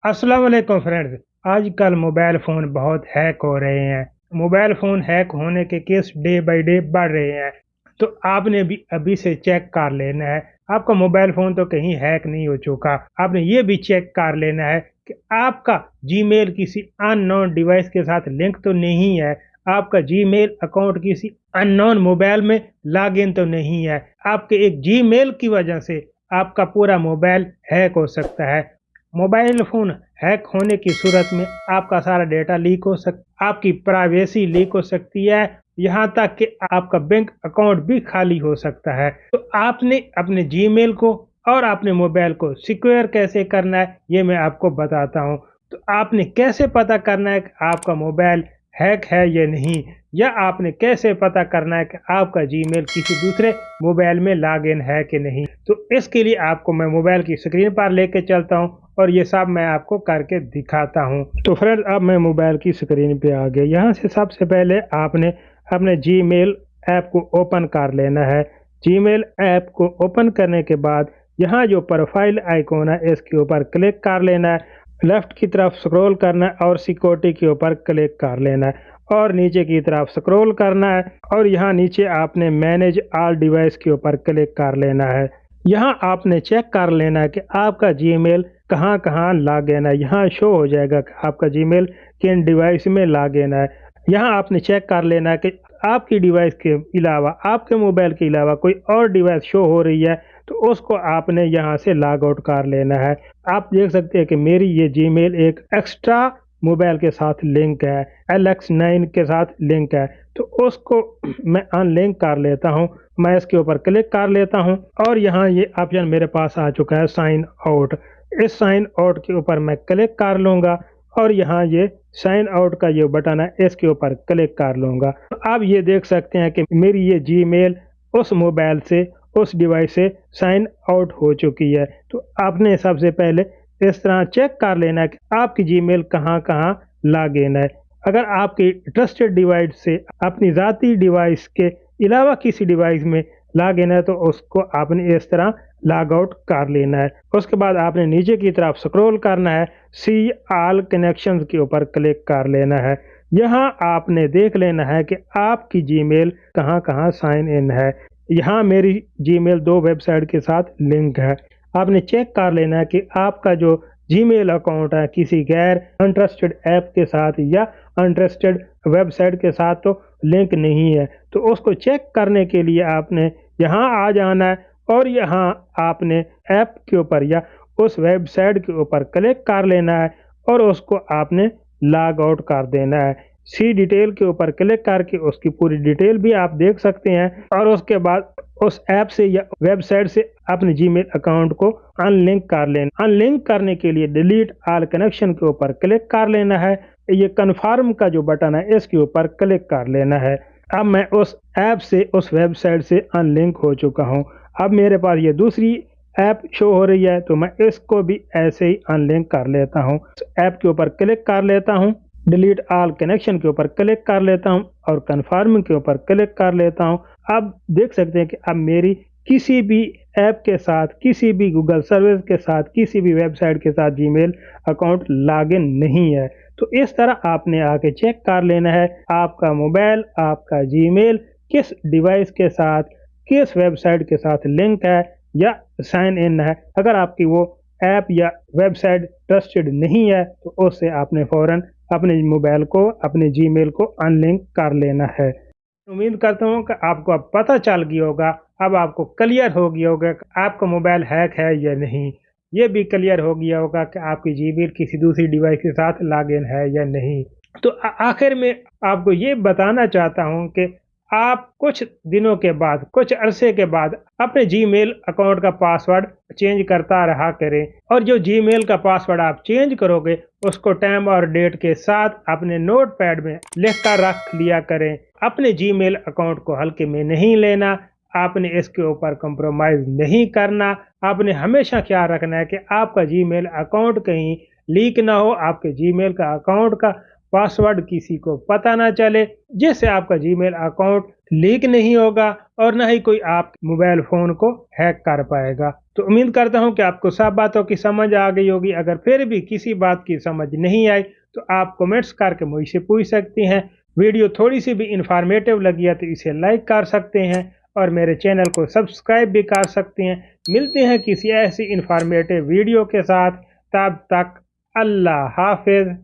अस्सलाम वालेकुम फ्रेंड्स। आजकल मोबाइल फ़ोन बहुत हैक हो रहे हैं। मोबाइल फ़ोन हैक होने के केस डे बाय डे बढ़ रहे हैं। तो आपने भी अभी से चेक कर लेना है, आपका मोबाइल फ़ोन तो कहीं हैक नहीं हो चुका। आपने ये भी चेक कर लेना है कि आपका जीमेल किसी अननोन डिवाइस के साथ लिंक तो नहीं है। आपका जीमेल अकाउंट किसी अननोन मोबाइल में लॉगिन तो नहीं है। आपके एक जीमेल की वजह से आपका पूरा मोबाइल हैक हो सकता है। मोबाइल फ़ोन हैक होने की सूरत में आपका सारा डेटा लीक हो आपकी प्राइवेसी लीक हो सकती है, यहाँ तक कि आपका बैंक अकाउंट भी खाली हो सकता है। तो आपने अपने जीमेल को और अपने मोबाइल को सिक्योर कैसे करना है, ये मैं आपको बताता हूँ। तो आपने कैसे पता करना है कि आपका मोबाइल हैक है या नहीं, या आपने कैसे पता करना है कि आपका जीमेल किसी दूसरे मोबाइल में लॉगिन है कि नहीं। तो इसके लिए आपको मैं मोबाइल की स्क्रीन पर लेके चलता हूँ और ये सब मैं आपको करके दिखाता हूँ। तो फ्रेंड, अब मैं मोबाइल की स्क्रीन पे आ गया। यहाँ से सबसे पहले आपने अपने जीमेल ऐप को ओपन कर लेना है। जीमेल ऐप को ओपन करने के बाद यहाँ जो प्रोफाइल आइकॉन है इसके ऊपर क्लिक कर लेना है। लेफ्ट की तरफ स्क्रॉल करना है और सिक्योरिटी के ऊपर क्लिक कर लेना है और नीचे की तरफ स्क्रॉल करना है और यहाँ नीचे आपने मैनेज ऑल डिवाइस के ऊपर क्लिक कर लेना है। यहाँ आपने चेक कर लेना है कि आपका जीमेल कहाँ कहाँ लॉगिन है। यहाँ शो हो जाएगा कि आपका जीमेल किन डिवाइस में लॉगिन है। यहाँ आपने चेक कर लेना है कि आपकी डिवाइस के अलावा, आपके मोबाइल के अलावा कोई और डिवाइस शो हो रही है तो उसको आपने यहाँ से लॉग आउट कर लेना है। आप देख सकते हैं कि मेरी ये जीमेल एक एक्स्ट्रा मोबाइल के साथ लिंक है, LX9 के साथ लिंक है, तो उसको मैं अनलिंक कर लेता हूँ। मैं इसके ऊपर क्लिक कर लेता हूँ और यहाँ ये ऑप्शन मेरे पास आ चुका है, साइन आउट। इस साइन आउट के ऊपर मैं क्लिक कर लूँगा और यहाँ ये साइन आउट का जो बटन है इसके ऊपर क्लिक कर लूँगा। आप ये देख सकते हैं कि मेरी ये जीमेल उस मोबाइल से, उस डिवाइस से साइन आउट हो चुकी है। तो आपने सबसे पहले इस तरह चेक कर लेना है कि आपकी जीमेल कहाँ कहाँ लॉगिन है। अगर आपकी ट्रस्टेड डिवाइस से अपनी ज़ाती डिवाइस के अलावा किसी डिवाइस में लॉगिन है तो उसको आपने इस तरह लॉग आउट कर लेना है। उसके बाद आपने नीचे की तरफ स्क्रॉल करना है, सी ऑल कनेक्शंस के ऊपर क्लिक कर लेना है। यहाँ आपने देख लेना है कि आपकी जीमेल कहाँ कहाँ साइन इन है। यहाँ मेरी जीमेल 2 वेबसाइट के साथ लिंक है। आपने चेक कर लेना है कि आपका जो जीमेल अकाउंट है किसी गैर अनट्रस्टेड ऐप के साथ या अनट्रस्टेड वेबसाइट के साथ तो लिंक नहीं है। तो उसको चेक करने के लिए आपने यहाँ आ जाना है और यहाँ आपने ऐप के ऊपर या उस वेबसाइट के ऊपर क्लिक कर लेना है और उसको आपने लॉग आउट कर देना है। सी डिटेल के ऊपर क्लिक करके उसकी पूरी डिटेल भी आप देख सकते हैं और उसके बाद उस ऐप से या वेबसाइट से अपने जीमेल अकाउंट को अनलिंक कर लेना। अनलिंक करने के लिए डिलीट ऑल कनेक्शन के ऊपर क्लिक कर लेना है। ये कन्फर्म का जो बटन है इसके ऊपर क्लिक कर लेना है। अब मैं उस ऐप से, उस वेबसाइट से अनलिंक हो चुका हूँ। अब मेरे पास ये दूसरी ऐप शो हो रही है तो मैं इसको भी ऐसे ही अनलिंक कर लेता हूँ। ऐप के ऊपर क्लिक कर लेता हूँ, डिलीट ऑल कनेक्शन के ऊपर क्लिक कर लेता हूँ और कन्फर्म के ऊपर क्लिक कर लेता हूँ। अब देख सकते हैं कि अब मेरी किसी भी ऐप के साथ, किसी भी गूगल सर्विस के साथ, किसी भी वेबसाइट के साथ जीमेल अकाउंट लॉगिन नहीं है। तो इस तरह आपने आके चेक कर लेना है आपका मोबाइल, आपका जीमेल किस डिवाइस के साथ, किस वेबसाइट के साथ लिंक है या साइन इन है। अगर आपकी वो ऐप या वेबसाइट ट्रस्टेड नहीं है तो उससे आपने फ़ौरन अपने मोबाइल को, अपने जीमेल को अनलिंक कर लेना है। उम्मीद करता हूँ कि आपको अब पता चल गया होगा, अब आपको क्लियर हो गया होगा कि आपका मोबाइल हैक है या नहीं। ये भी क्लियर हो गया होगा कि आपकी जीमेल किसी दूसरी डिवाइस के साथ लॉगिन है या नहीं। तो आखिर में आपको ये बताना चाहता हूँ कि आप कुछ दिनों के बाद, कुछ अरसे के बाद अपने जीमेल अकाउंट का पासवर्ड चेंज करता रहा करें और जो जीमेल का पासवर्ड आप चेंज करोगे उसको टाइम और डेट के साथ अपने नोटपैड में लिख कर रख लिया करें। अपने जीमेल अकाउंट को हल्के में नहीं लेना, आपने इसके ऊपर कंप्रोमाइज नहीं करना। आपने हमेशा ख्याल रखना है कि आपका जीमेल अकाउंट कहीं लीक ना हो, आपके जीमेल का अकाउंट का पासवर्ड किसी को पता ना चले, जिससे आपका जीमेल अकाउंट लीक नहीं होगा और ना ही कोई आप मोबाइल फ़ोन को हैक कर पाएगा। तो उम्मीद करता हूँ कि आपको सब बातों की समझ आ गई होगी। अगर फिर भी किसी बात की समझ नहीं आई तो आप कमेंट्स करके मुझसे पूछ सकती हैं। वीडियो थोड़ी-सी भी इन्फॉर्मेटिव लगी है तो इसे लाइक कर सकते हैं और मेरे चैनल को सब्सक्राइब भी कर सकते हैं। मिलते हैं किसी ऐसी इन्फॉर्मेटिव वीडियो के साथ, तब तक अल्लाह हाफ़िज़।